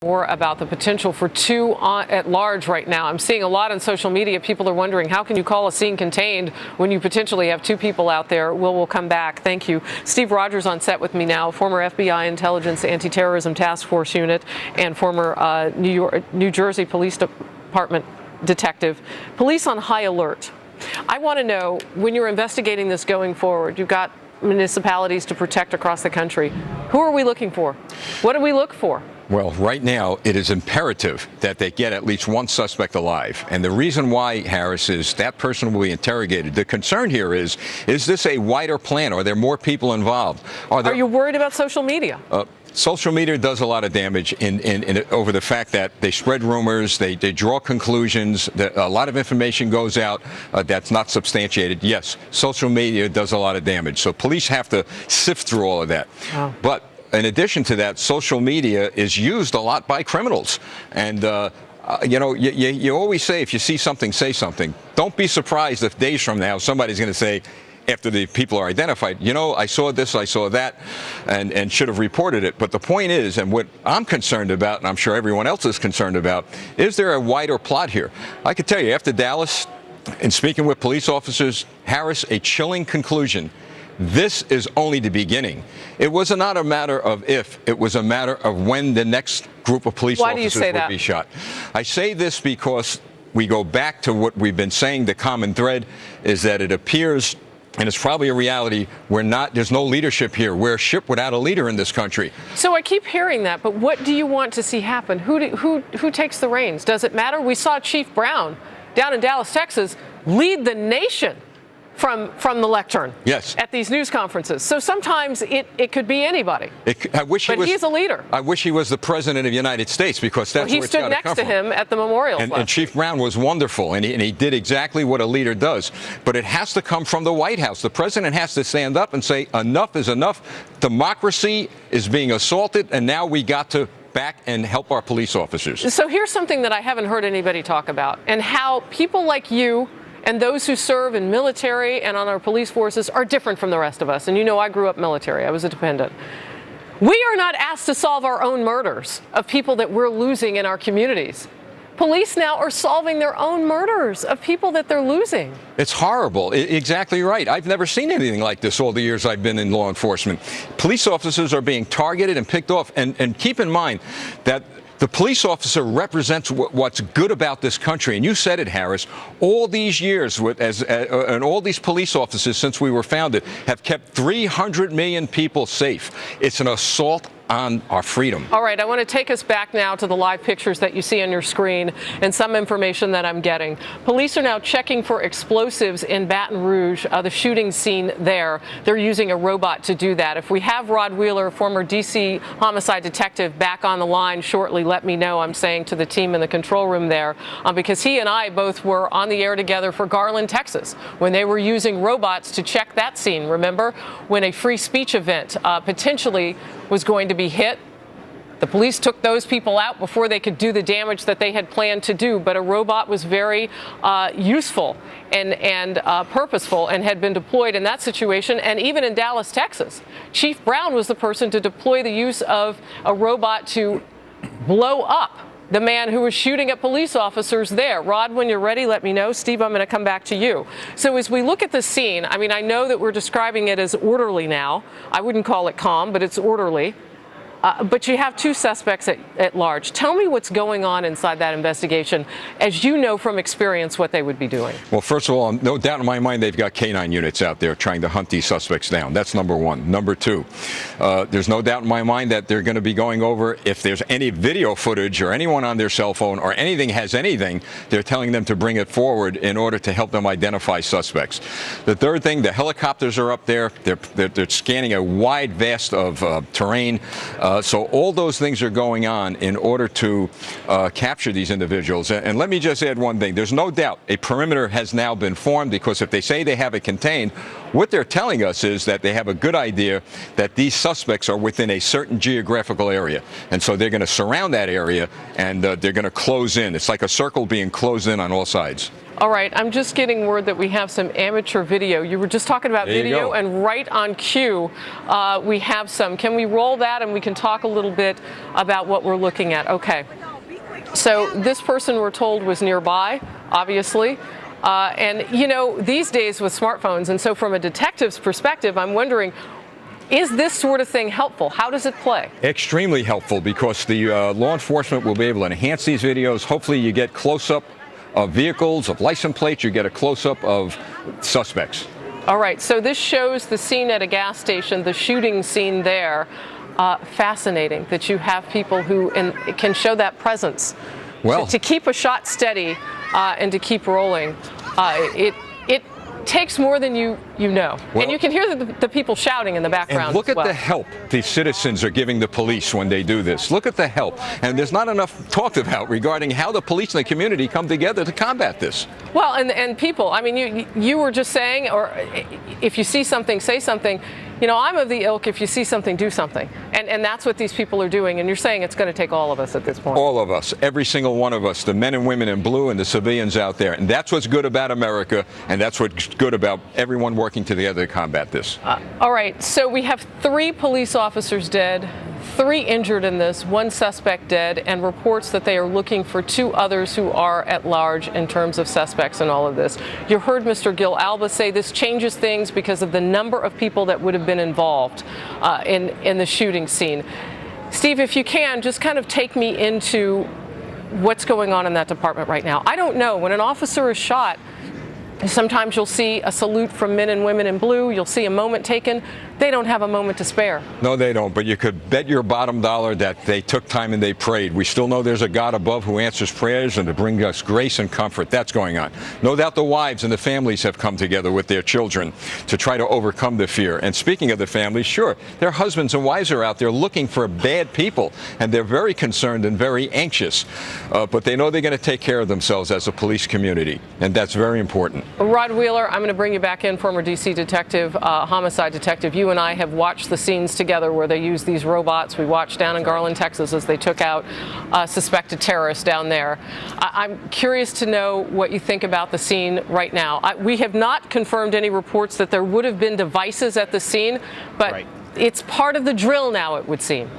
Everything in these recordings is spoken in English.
More about the potential for two at large right now. I'm seeing a lot on social media. People are wondering, how can you call a scene contained when you potentially have two people out there? We'll come back. Thank you. Steve Rogers on set with me now, former FBI Intelligence Anti-Terrorism Task Force Unit and former New Jersey Police Department detective. Police on high alert. I want to know, when you're investigating this going forward, you've got municipalities to protect across the country. Who are we looking for? What do we look for? Well, right now, it is imperative that they get at least one suspect alive. And the reason why, Harris, is that person will be interrogated. The concern here is this a wider plan? Are there more people involved? Are you worried about social media? Social media does a lot of damage over the fact that they spread rumors, they draw conclusions, a lot of information goes out that's not substantiated. Yes, social media does a lot of damage. So police have to sift through all of that. Wow. But in addition to that, social media is used a lot by criminals. And, you always say, if you see something, say something. Don't be surprised if days from now somebody's going to say, after the people are identified, I saw this, I saw that, and should have reported it. But the point is, and what I'm concerned about, and I'm sure everyone else is concerned about, is there a wider plot here? I could tell you, after Dallas, and speaking with police officers, Harris, a chilling conclusion. This is only the beginning. It was not a matter of if, it was a matter of when the next group of police officers would be shot. I say this because we go back to what we've been saying. The common thread is that it appears, and it's probably a reality, there's no leadership here. We're a ship without a leader in this country. So I keep hearing that, but what do you want to see happen? Who takes the reins? Does it matter? We saw Chief Brown down in Dallas, Texas, lead the nation from the lectern. Yes. At these news conferences. So sometimes it could be anybody. He's a leader. I wish he was the president of the United States, because that's where it's got to come from. He stood next to him at the memorial. And Chief Brown was wonderful, and he did exactly what a leader does. But it has to come from the White House. The president has to stand up and say, enough is enough. Democracy is being assaulted, and now we got to back and help our police officers. So here's something that I haven't heard anybody talk about, and how people like you and those who serve in military and on our police forces are different from the rest of us. And I grew up military. I was a dependent. We are not asked to solve our own murders of people that we're losing in our communities. Police now are solving their own murders of people that they're losing. It's horrible. Exactly right. I've never seen anything like this all the years I've been in law enforcement. Police officers are being targeted and picked off. And keep in mind that the police officer represents what's good about this country. And you said it, Harris. All these years, and all these police officers since we were founded, have kept 300 million people safe. It's an assault on our freedom. All right, I want to take us back now to the live pictures that you see on your screen and some information that I'm getting. Police are now checking for explosives in Baton Rouge, the shooting scene there. They're using a robot to do that. If we have Rod Wheeler, former D.C. homicide detective, back on the line shortly, let me know. I'm saying to the team in the control room there, because he and I both were on the air together for Garland, Texas, when they were using robots to check that scene. Remember, when a free speech event potentially was going to be hit. The police took those people out before they could do the damage that they had planned to do, but a robot was very useful and purposeful and had been deployed in that situation. And even in Dallas, Texas, Chief Brown was the person to deploy the use of a robot to blow up the man who was shooting at police officers there. Rod, when you're ready, let me know. Steve, I'm going to come back to you. So as we look at the scene, I mean, I know that we're describing it as orderly now. I wouldn't call it calm, but it's orderly. But you have two suspects at large. Tell me what's going on inside that investigation, as you know from experience what they would be doing. Well, first of all, no doubt in my mind they've got canine units out there trying to hunt these suspects down. That's number one. Number two, there's no doubt in my mind that they're going to be going over, if there's any video footage or anyone on their cell phone or anything has anything, they're telling them to bring it forward in order to help them identify suspects. The third thing, the helicopters are up there. They're scanning a wide vast of terrain. So all those things are going on in order to capture these individuals. And let me just add one thing. There's no doubt a perimeter has now been formed, because if they say they have it contained, what they're telling us is that they have a good idea that these suspects are within a certain geographical area. And so they're going to surround that area, and they're going to close in. It's like a circle being closed in on all sides. All right, I'm just getting word that we have some amateur video. You were just talking about video, and right on cue, we have some. Can we roll that and we can talk a little bit about what we're looking at? Okay. So this person, we're told, was nearby, obviously. And, you know, these days with smartphones, and so from a detective's perspective, I'm wondering, is this sort of thing helpful? How does it play? Extremely helpful, because the law enforcement will be able to enhance these videos. Hopefully you get close-up of vehicles, of license plates, you get a close-up of suspects. All right, so this shows the scene at a gas station, the shooting scene there. Fascinating that you have people who can show that presence. Well, to keep a shot steady and to keep rolling, it takes more than you know. Well, and you can hear the people shouting in the background. And look at the help the citizens are giving the police when they do this. Look at the help. And there's not enough talked about regarding how the police and the community come together to combat this. Well, and people, I mean, you were just saying, or if you see something, say something. You know, I'm of the ilk, if you see something, do something. And that's what these people are doing. And you're saying it's going to take all of us at this point. All of us, every single one of us, the men and women in blue and the civilians out there. And that's what's good about America. And that's what's good about everyone working together to combat this. All right. So we have 3 police officers dead, 3 injured in this, 1 suspect dead, and reports that they are looking for 2 others who are at large in terms of suspects in all of this. You heard Mr. Gil Alba say this changes things because of the number of people that would have been involved in the shooting scene. Steve, if you can, just kind of take me into what's going on in that department right now. I don't know. When an officer is shot, sometimes you'll see a salute from men and women in blue. You'll see a moment taken. They don't have a moment to spare. No, they don't. But you could bet your bottom dollar that they took time and they prayed. We still know there's a God above who answers prayers and to bring us grace and comfort. That's going on. No doubt the wives and the families have come together with their children to try to overcome the fear. And speaking of the families, sure, their husbands and wives are out there looking for bad people, and they're very concerned and very anxious. But they know they're going to take care of themselves as a police community, and that's very important. Rod Wheeler, I'm going to bring you back in, former D.C. detective, homicide detective. You and I have watched the scenes together where they use these robots. We watched down in Garland, Texas, as they took out suspected terrorists down there. I'm curious to know what you think about the scene right now. We have not confirmed any reports that there would have been devices at the scene, but it's part of the drill now, it would seem.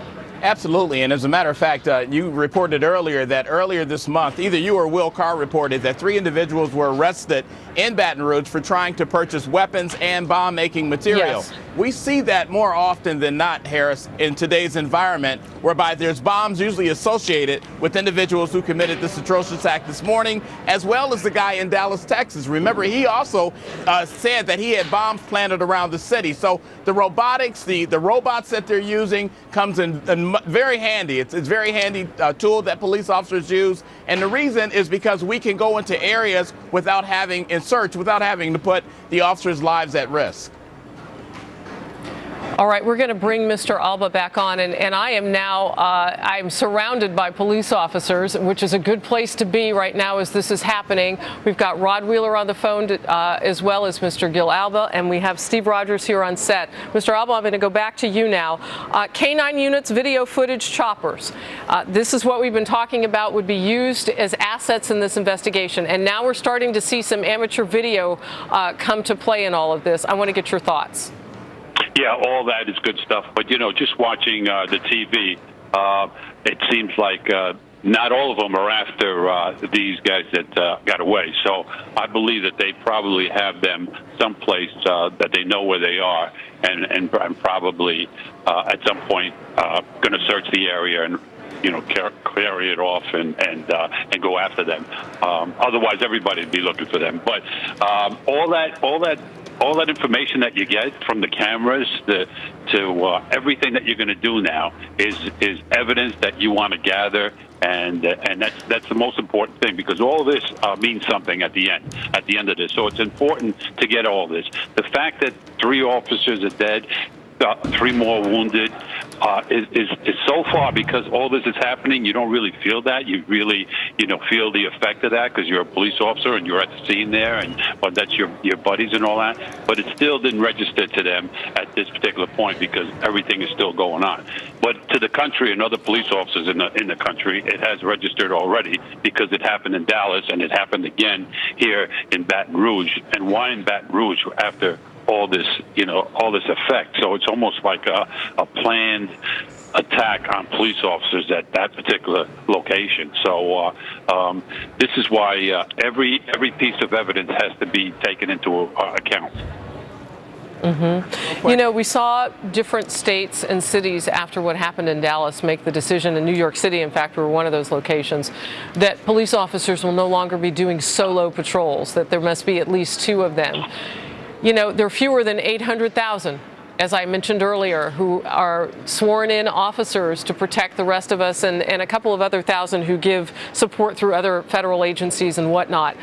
Absolutely. And as a matter of fact, you reported earlier that earlier this month, either you or Will Carr reported that 3 individuals were arrested in Baton Rouge for trying to purchase weapons and bomb-making material. Yes. We see that more often than not, Harris, in today's environment, whereby there's bombs usually associated with individuals who committed this atrocious act this morning, as well as the guy in Dallas, Texas. Remember, he also said that he had bombs planted around the city. So the robotics, the robots that they're using comes in very handy. It's very handy tool that police officers use. And the reason is because we can go into areas without having to put the officers' lives at risk. All right, we're going to bring Mr. Alba back on, and I am now, I'm surrounded by police officers, which is a good place to be right now as this is happening. We've got Rod Wheeler on the phone as well as Mr. Gil Alba, and we have Steve Rogers here on set. Mr. Alba, I'm going to go back to you now. K9 units, video footage, choppers. This is what we've been talking about would be used as assets in this investigation, and now we're starting to see some amateur video come to play in all of this. I want to get your thoughts. Yeah, all that is good stuff. But, you know, just watching the TV, it seems like not all of them are after these guys that got away. So I believe that they probably have them someplace that they know where they are and probably at some point going to search the area and, you know, carry it off and go after them. Otherwise, everybody would be looking for them. But all that information that you get from the cameras to everything that you're going to do now is evidence that you want to gather, and that's the most important thing, because all this means something at the end of this. So it's important to get all this. The fact that 3 officers are dead, 3 more wounded, is so far, because all this is happening. You don't really feel that. You really, feel the effect of that because you're a police officer and you're at the scene there, and that's your buddies and all that. But it still didn't register to them at this particular point because everything is still going on. But to the country and other police officers in the country, it has registered already because it happened in Dallas and it happened again here in Baton Rouge. And why in Baton Rouge after all this, all this effect? So it's almost like a planned attack on police officers at that particular location. So this is why every piece of evidence has to be taken into account. Mm-hmm. We saw different states and cities after what happened in Dallas make the decision, in New York City, in fact, were one of those locations, that police officers will no longer be doing solo patrols, that there must be at least 2 of them. There are fewer than 800,000, as I mentioned earlier, who are sworn in officers to protect the rest of us, and a couple of other thousand who give support through other federal agencies and whatnot.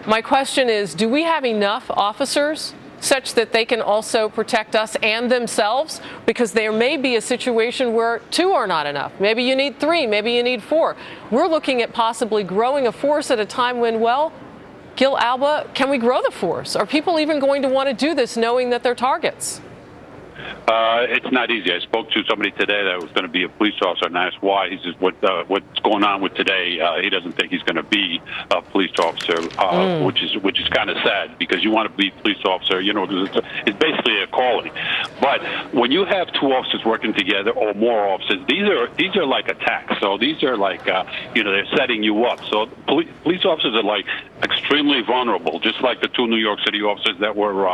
My question is, do we have enough officers such that they can also protect us and themselves? Because there may be a situation where 2 are not enough. Maybe you need 3, maybe you need 4. We're looking at possibly growing a force at a time when, Gil Alba, can we grow the force? Are people even going to want to do this knowing that they're targets? It's not easy. I spoke to somebody today that was going to be a police officer and asked why. He says, what's going on with today? He doesn't think he's going to be a police officer, which is kind of sad because you want to be a police officer. It's basically a calling. But when you have 2 officers working together or more officers, these are like attacks. So these are like they're setting you up. So police officers are like extremely vulnerable, just like the 2 New York City officers that were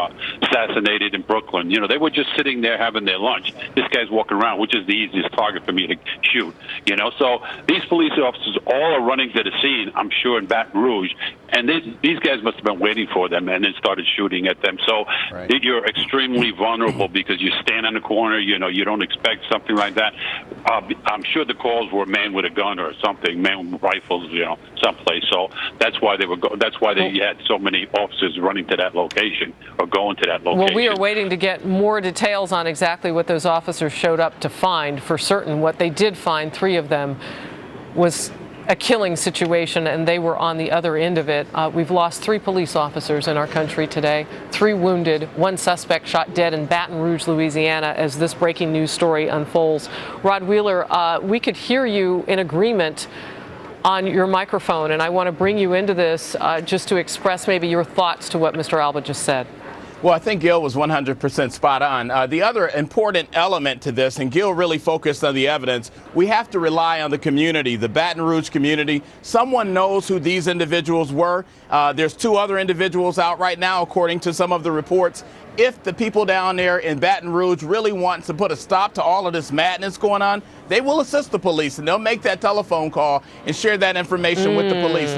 assassinated in Brooklyn. They were just sitting there having their lunch. This guy's walking around, which is the easiest target for me to shoot. So these police officers all are running to the scene, I'm sure, in Baton Rouge, and these guys must have been waiting for them and then started shooting at them. So you're extremely vulnerable because you stand on the corner, you don't expect something like that. I'm sure the calls were man with a gun or something, man with rifles, someplace. So that's why they had so many officers running to that location or going to that location. Well, we are waiting to get more details on exactly what those officers showed up to find. For certain, what they did find, 3 of them, was a killing situation, and they were on the other end of it. We've lost 3 police officers in our country today, 3 wounded, 1 suspect shot dead in Baton Rouge, Louisiana, as this breaking news story unfolds. Rod Wheeler, we could hear you in agreement on your microphone, and I want to bring you into this just to express maybe your thoughts to what Mr. Alba just said. Well, I think Gil was 100% spot on. The other important element to this, and Gil really focused on the evidence, we have to rely on the community, the Baton Rouge community. Someone knows who these individuals were. There's 2 other individuals out right now, according to some of the reports. If the people down there in Baton Rouge really want to put a stop to all of this madness going on, they will assist the police, and they'll make that telephone call and share that information with the police.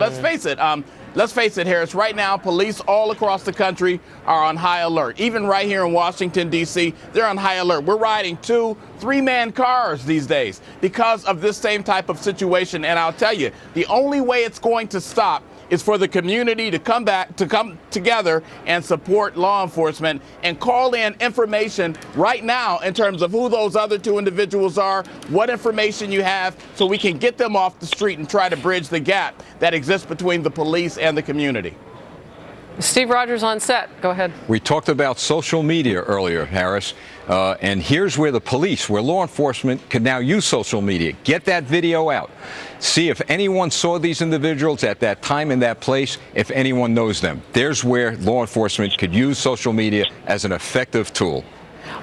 Let's face it, Harris, right now, police all across the country are on high alert. Even right here in Washington, D.C., they're on high alert. We're riding 2, 3-man cars these days because of this same type of situation. And I'll tell you, the only way it's going to stop is for the community to come together and support law enforcement and call in information right now in terms of who those other 2 individuals are, what information you have, so we can get them off the street and try to bridge the gap that exists between the police and the community. Steve Rogers on set. Go ahead. We talked about social media earlier, Harris, and here's where the police, where law enforcement can now use social media. Get that video out. See if anyone saw these individuals at that time in that place, if anyone knows them. There's where law enforcement could use social media as an effective tool.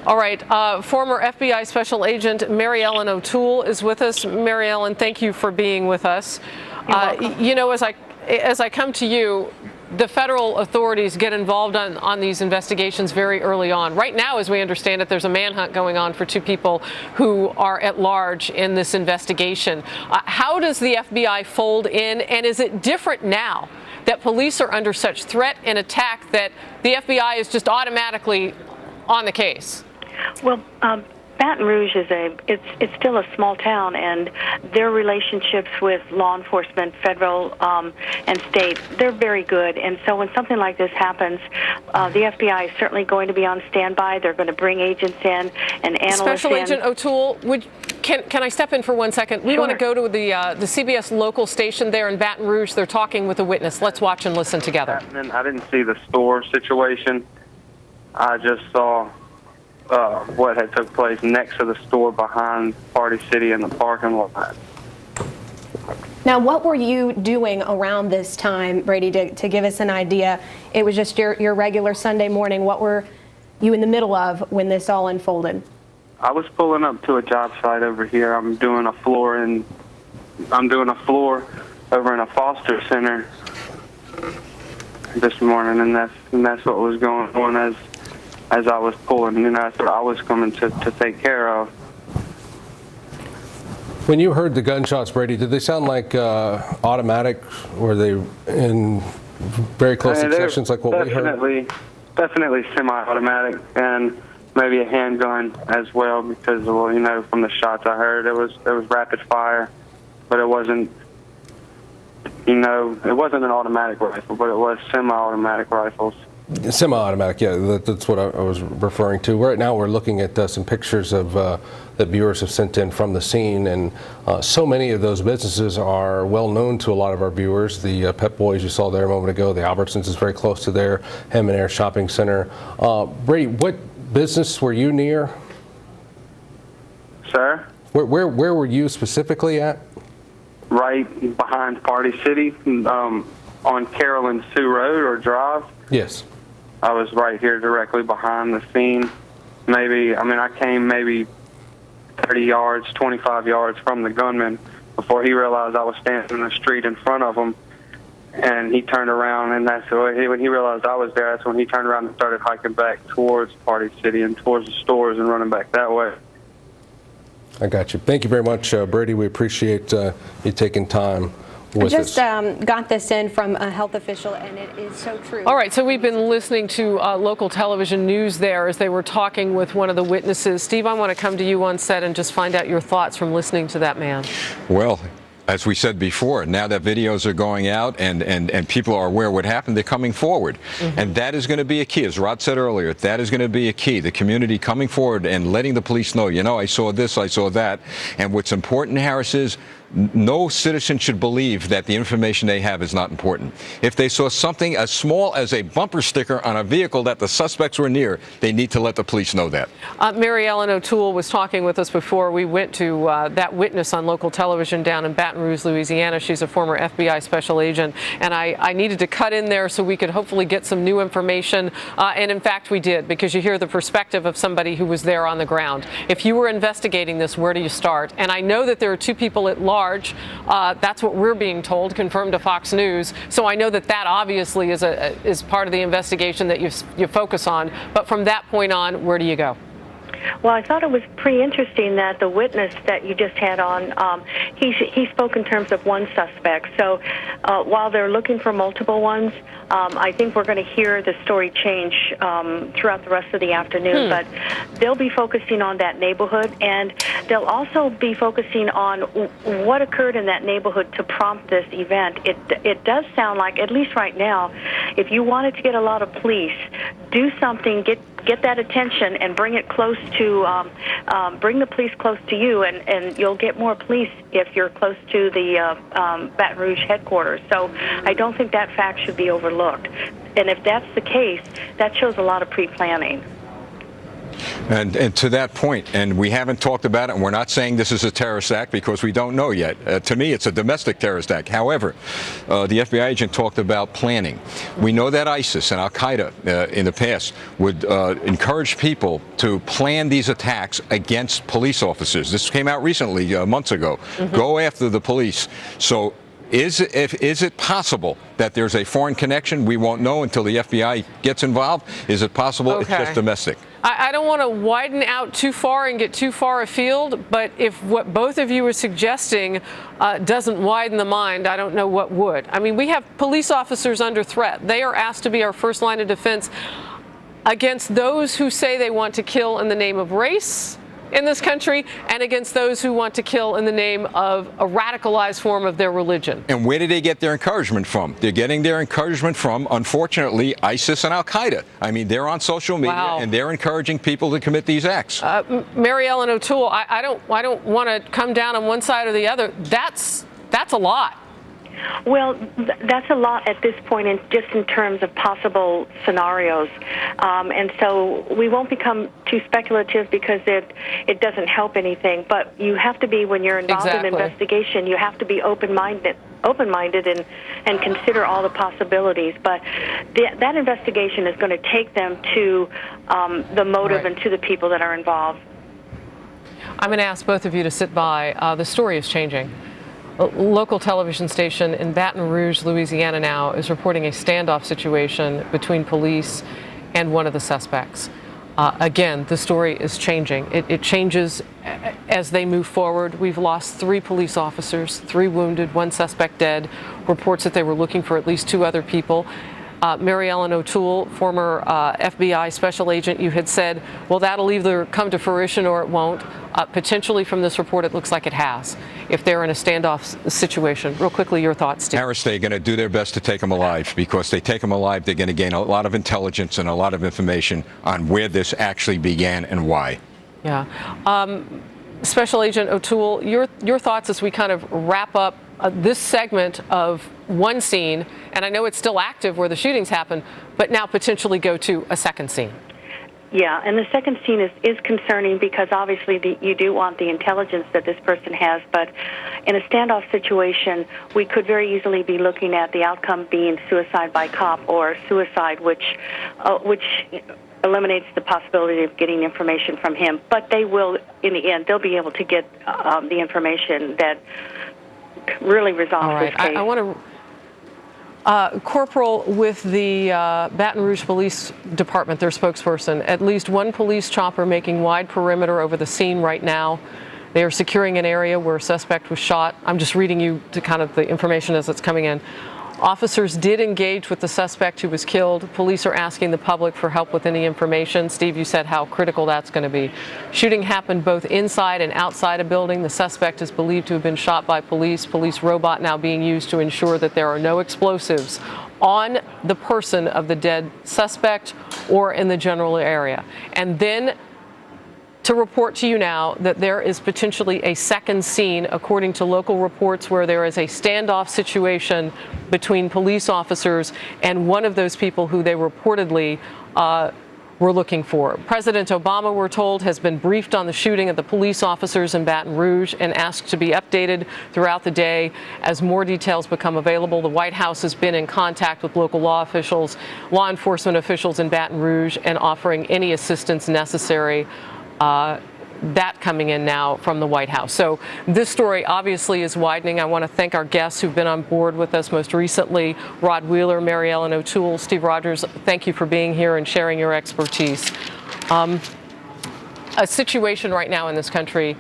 All right. Former FBI Special Agent Mary Ellen O'Toole is with us. Mary Ellen, thank you for being with us. As I come to you, the federal authorities get involved on these investigations very early on. Right now, as we understand it, there's a manhunt going on for 2 people who are at large in this investigation. How does the FBI fold in, and is it different now that police are under such threat and attack that the FBI is just automatically on the case? Well, Baton Rouge is it's still a small town, and their relationships with law enforcement, federal and state, they're very good. And so when something like this happens, the FBI is certainly going to be on standby. They're going to bring agents in and analysts Special in. Agent O'Toole, can I step in for 1 second? We want to go to the CBS local station there in Baton Rouge. They're talking with a witness. Let's watch and listen together. I didn't see the store situation. I just saw what had took place next to the store behind Party City in the parking lot. Now, what were you doing around this time, Brady, to give us an idea? It was just your regular Sunday morning. What were you in the middle of when this all unfolded? I was pulling up to a job site over here. I'm doing a floor over in a foster center this morning, and that's what was going on as I was pulling, and that's what I was coming to take care of. When you heard the gunshots, Brady, did they sound like automatic? Were they in very close successions like what we heard? Definitely semi-automatic, and maybe a handgun as well, because, well, you know, from the shots I heard, it was rapid fire, but it wasn't, you know, it wasn't an automatic rifle, but it was semi-automatic rifles. Semi-automatic, yeah, that's what I was referring to. Right now we're looking at some pictures of that viewers have sent in from the scene, and so many of those businesses are well known to a lot of our viewers. The Pep Boys you saw there a moment ago, the Albertsons is very close to there, Hammond Air Shopping Center. Brady, what business were you near? Sir? Where were you specifically at? Right behind Party City, on Carolyn Sue Road or Drive. Yes. I was right here directly behind the scene. I came maybe 30 yards, 25 yards from the gunman before he realized I was standing in the street in front of him. And he turned around, and when he realized I was there, that's when he turned around and started hiking back towards Party City and towards the stores and running back that way. I got you. Thank you very much, Brady. We appreciate you taking time with us. I just got this in from a health official, and it is so true. All right, so we've been listening to local television news there as they were talking with one of the witnesses. Steve, I want to come to you on set and just find out your thoughts from listening to that man. Well, as we said before, now that videos are going out and people are aware of what happened, they're coming forward. And that is going to be a key. As Rod said earlier, that is going to be a key. The community coming forward and letting the police know, you know, I saw this, I saw that. And what's important, Harris, is no citizen should believe that the information they have is not important. If they saw something as small as a bumper sticker on a vehicle that the suspects were near, they need to let the police know that. Mary Ellen O'Toole was talking with us before we went to that witness on local television down in Baton Rouge, Louisiana. She's a former FBI special agent, and I needed to cut in there so we could hopefully get some new information. And in fact, we did, because you hear the perspective of somebody who was there on the ground. If you were investigating this, where do you start? And I know that there are two people at large. That's what we're being told, confirmed to Fox News. So I know that obviously is part of the investigation that you focus on. But from that point on, where do you go? Well, I thought it was pretty interesting that the witness that you just had on, he spoke in terms of one suspect. So while they're looking for multiple ones, I think we're going to hear the story change throughout the rest of the afternoon. But they'll be focusing on that neighborhood, and they'll also be focusing on what occurred in that neighborhood to prompt this event. It does sound like, at least right now, if you wanted to get a lot of police, do something, get that attention and bring it close to, bring the police close to you, and you'll get more police if you're close to the Baton Rouge headquarters. So I don't think that fact should be overlooked. And if that's the case, that shows a lot of pre-planning. And to that point, and we haven't talked about it, and we're not saying this is a terrorist act because we don't know yet. To me, it's a domestic terrorist act. However, the FBI agent talked about planning. We know that ISIS and Al-Qaeda in the past would encourage people to plan these attacks against police officers. This came out recently, months ago. Go after the police. So is it possible that there's a foreign connection? We won't know until the FBI gets involved. Is it possible it's just domestic? I don't want to widen out too far and get too far afield, but if what both of you are suggesting doesn't widen the mind, I don't know what would. I mean, we have police officers under threat. They are asked to be our first line of defense against those who say they want to kill in the name of race, in this country and against those who want to kill in the name of a radicalized form of their religion. And where do they get their encouragement from? They're getting their encouragement from, unfortunately, ISIS and Al-Qaeda. I mean, they're on social media and they're encouraging people to commit these acts. Mary Ellen O'Toole, I don't want to come down on one side or the other. That's a lot. Well, that's a lot at this point, just in terms of possible scenarios. And so we won't become too speculative because it doesn't help anything. But you have to be, when you're involved in an investigation, you have to be open-minded and consider all the possibilities. But that investigation is going to take them to the motive and to the people that are involved. I'm going to ask both of you to sit by. The story is changing. A local television station in Baton Rouge, Louisiana now is reporting a standoff situation between police and one of the suspects. Again, the story is changing. It changes as they move forward. We've lost 3 police officers, 3 wounded, 1 suspect dead. Reports that they were looking for at least 2 other people. Mary Ellen O'Toole, former FBI special agent, you had said, well, that'll either come to fruition or it won't. Potentially from this report, it looks like it has, if they're in a standoff situation. Real quickly, your thoughts, Steve. Harris, they're going to do their best to take them alive, because they take them alive, they're going to gain a lot of intelligence and a lot of information on where this actually began and why. Yeah. Special Agent O'Toole, your thoughts as we kind of wrap up this segment of one scene, and I know it's still active where the shootings happen, but now potentially go to a second scene. Yeah, and the second scene is concerning because obviously you do want the intelligence that this person has, but in a standoff situation, we could very easily be looking at the outcome being suicide by cop or suicide, which eliminates the possibility of getting information from him. But they will, in the end, they'll be able to get the information that really resolves this case. I want to... Corporal, with the Baton Rouge Police Department, their spokesperson, at least 1 police chopper making wide perimeter over the scene right now. They are securing an area where a suspect was shot. I'm just reading you to kind of the information as it's coming in. Officers did engage with the suspect who was killed. Police are asking the public for help with any information. Steve, you said how critical that's going to be. Shooting happened both inside and outside a building. The suspect is believed to have been shot by police. Police robot now being used to ensure that there are no explosives on the person of the dead suspect or in the general area. And then to report to you now that there is potentially a second scene, according to local reports, where there is a standoff situation between police officers and one of those people who they reportedly were looking for. President Obama, we're told, has been briefed on the shooting of the police officers in Baton Rouge and asked to be updated throughout the day as more details become available. The White House has been in contact with local law enforcement officials in Baton Rouge, and offering any assistance necessary. That coming in now from the White House. So this story obviously is widening. I want to thank our guests who've been on board with us most recently, Rod Wheeler, Mary Ellen O'Toole, Steve Rogers. Thank you for being here and sharing your expertise. A situation right now in this country